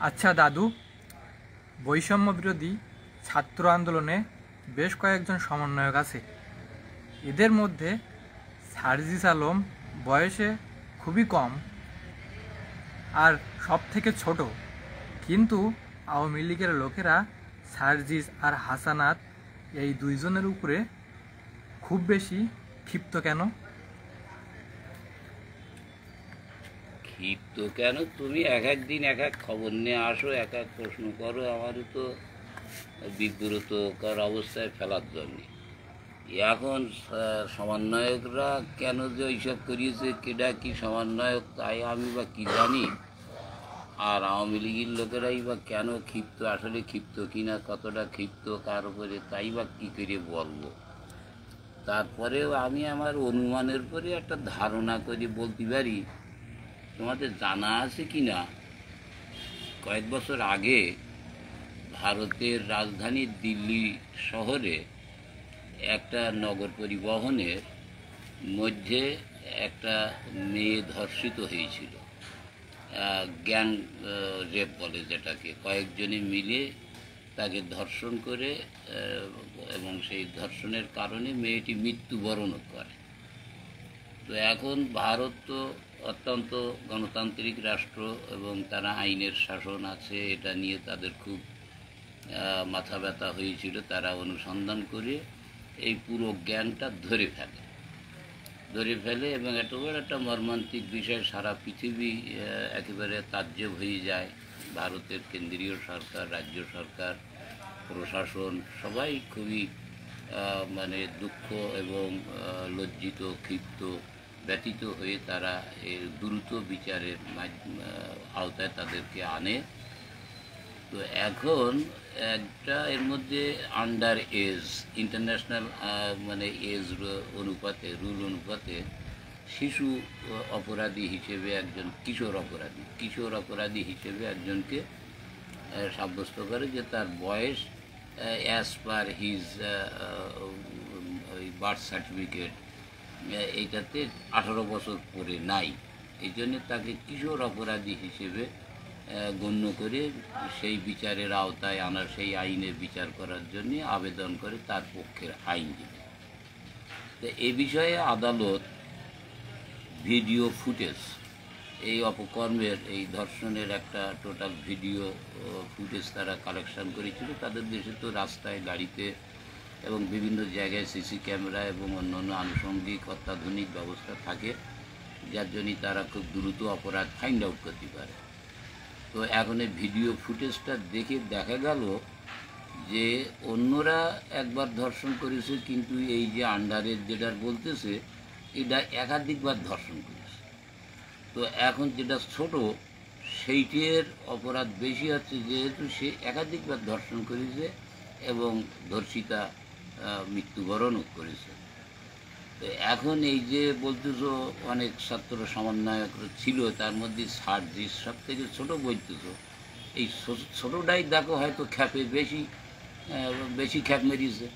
আচ্ছা দাদু, বৈষম্য বিরোধী ছাত্র আন্দোলনে বেশ কয়েকজন সমন্বয়ক আছে। এদের মধ্যে সার্জিস আলম বয়সে খুবই কম আর সব থেকে ছোট, কিন্তু আওয়ামী লীগের লোকেরা সার্জিস আর হাসানাত এই দুইজনের উপরে খুব বেশি ক্ষিপ্ত কেন? ক্ষিপ্ত কেন? তুমি এক এক দিন এক এক খবর নিয়ে আসো, এক এক প্রশ্ন করো, আমারও তো বিব্রতকর অবস্থায় ফেলার জন্যে। এখন সমন্বয়করা কেন যে এইসব করিয়েছে, কেডা কি সমন্বয়ক তাই আমি বা কি জানি, আর আওয়ামী লীগের লোকেরাই বা কেন ক্ষিপ্ত, আসলে ক্ষিপ্ত কিনা, কতটা ক্ষিপ্ত কার উপরে তাই বা কী করে বলবো। তারপরেও আমি আমার অনুমানের পরে একটা ধারণা করে বলতে পারি। তোমাদের জানা আছে কি না, কয়েক বছর আগে ভারতের রাজধানী দিল্লি শহরে একটা নগর পরিবহনের মধ্যে একটা মেয়ে ধর্ষিত হয়েছিল। গ্যাং রেপ বলে যেটাকে, কয়েকজনে মিলে তাকে ধর্ষণ করে এবং সেই ধর্ষণের কারণে মেয়েটি মৃত্যুবরণ করে। তো এখন ভারত তো অত্যন্ত গণতান্ত্রিক রাষ্ট্র এবং তারা আইনের শাসন আছে, এটা নিয়ে তাদের খুব মাথা ব্যথা হয়েছিল। তারা অনুসন্ধান করে এই পুরো গ্যাংটা ধরে ফেলে এবং এত বড় একটা মর্মান্তিক বিষয়, সারা পৃথিবী একেবারে তাজ্জব হয়ে যায়। ভারতের কেন্দ্রীয় সরকার, রাজ্য সরকার, প্রশাসন সবাই খুবই মানে দুঃখ এবং লজ্জিত, ক্ষিপ্ত, ব্যথিত হয়ে তারা এর দ্রুত বিচারের আওতায় তাদেরকে আনে। তো এখন একটা এর মধ্যে আন্ডার এজ, ইন্টারন্যাশনাল মানে এজ অনুপাতে, রুল অনুপাতে শিশু অপরাধী হিসেবে একজন, কিশোর অপরাধী হিসেবে একজনকে সাব্যস্ত করে যে তার বয়স অ্যাজ পার হিজ ওই বার্থ সার্টিফিকেট এইটাতে 18 বছর পরে নাই। এই জন্যে তাকে কিশোর অপরাধী হিসেবে গণ্য করে সেই বিচারের আওতায় আনার, সেই আইনে বিচার করার জন্য আবেদন করে তার পক্ষের আইনজীবী। তো এ বিষয়ে আদালত ভিডিও ফুটেজ, এই অপকর্মের, এই ধর্ষণের একটা টোটাল ভিডিও ফুটেজ তারা কালেকশন করেছিল। তাদের দেশে তো রাস্তায়, গাড়িতে এবং বিভিন্ন জায়গায় সিসি ক্যামেরা এবং অন্যান্য আনুষঙ্গিক অত্যাধুনিক ব্যবস্থা থাকে, যার জন্যই তারা খুব দ্রুত অপরাধ ফাইন্ড আউট করতে পারে। তো এখন এই ভিডিও ফুটেজটা দেখে দেখা গেল যে অন্যরা একবার ধর্ষণ করেছে, কিন্তু এই যে আন্ডারের যেটার বলতেছে এটা একাধিকবার ধর্ষণ করেছে। তো এখন যেটা ছোট সেইটির অপরাধ বেশি হচ্ছে, যেহেতু সে একাধিকবার ধর্ষণ করেছে এবং ধর্ষিতা মৃত্যুবরণও করেছে। তো এখন এই যে বলতেছ অনেক ছাত্র সমন্বয়ক ছিল, তার মধ্যে সার্জিস সব থেকে ছোটো বলতেছ, এই ছোটোটাই দেখো হয়তো খ্যাপে বেশি খ্যাপ মেরিয়েছে।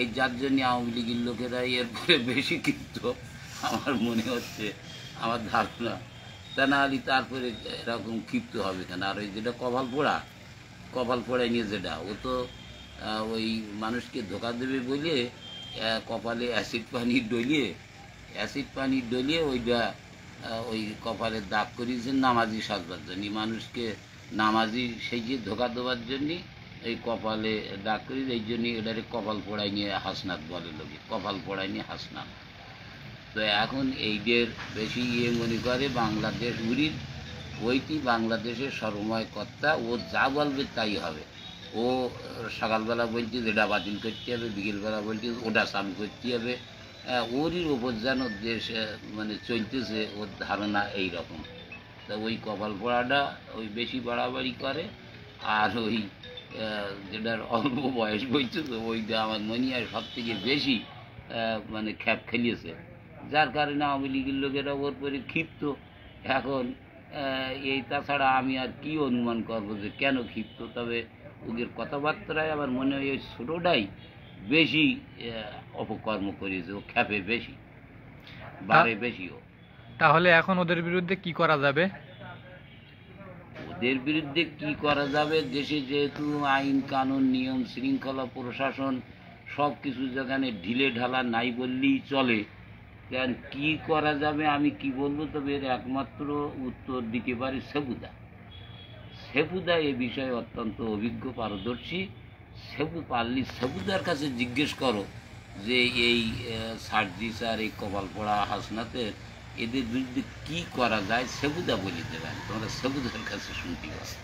এই যার জন্য আওয়ামী লীগের লোকেরাই এরপরে বেশি, কিন্তু আমার মনে হচ্ছে, আমার ধারণা, তা না হলে তারপরে এরকম ক্ষিপ্ত হবে কেন। আর ওই যেটা কপাল পোড়াই নিয়ে যেটা, ও তো ওই মানুষকে ধোকা দেবে বলে কপালে অ্যাসিড পানি ডলিয়ে ওইটা ওই কপালে দাগ করিয়েছে নামাজি সাজবার জন্য, মানুষকে নামাজি সেই যে ধোকা দেওয়ার জন্যে এই কপালে দাগ করি। এই জন্যই এটারে কপাল পোড়াই নিয়ে হাসনাত বলে লোকে, কপাল পোড়াই নিয়ে হাসনাত। তো এখন এইদের বেশি মনে করে বাংলাদেশ উড়ির, ওইটি বাংলাদেশের সর্বময় কর্তা, ও যা বলবে তাই হবে। ও সকালবেলা বলছে যেটা বাতিল করতে হবে, বিকেলবেলা বলছে ওটা চালু করতে হবে। ওরই ওপর যেন দেশ মানে চলতেছে, ওর ধারণা এই রকম। তা ওই কপাল পড়াটা ওই বেশি বাড়াবাড়ি করে। আর ওই যেটার অল্প বয়স বলছে, তো ওইটা আমার মনে হয় সব থেকে বেশি মানে খ্যাপ খেলিয়েছে, যার কারণে আওয়ামী লীগের লোকেরা ওর পরে ক্ষিপ্ত। এখন এই তাছাড়া আমি আর কি অনুমান করবো যে কেন ক্ষিপ্ত। তবে ওদের কথাবার্তায় আমার মনে হয় ওই ছোটোটাই বেশি অপকর্ম করেছে, ও খ্যাপে বেশি, বাড়ে বেশিও। তাহলে এখন ওদের বিরুদ্ধে কি করা যাবে? এদের বিরুদ্ধে কি করা যাবে? দেশে যেহেতু আইন কানুন নিয়ম শৃঙ্খলা প্রশাসন সব কিছু যেখানে ঢিলে ঢালা নাই বললেই চলে, কেন কি করা যাবে আমি কি বলবো? তবে এর একমাত্র উত্তর দিতে পারি সেবুদা। সেবুদা এ বিষয়ে অত্যন্ত অভিজ্ঞ পারদর্শী। সেবুদার কাছে জিজ্ঞেস করো যে এই সার্জিস আর এই কপালপোড়া হাসনাতের এদের বিরুদ্ধে কি করা যায়, সেবুদা বলে দেবেন। তোমরা সেবুদার কাছে শুনতে পাবে।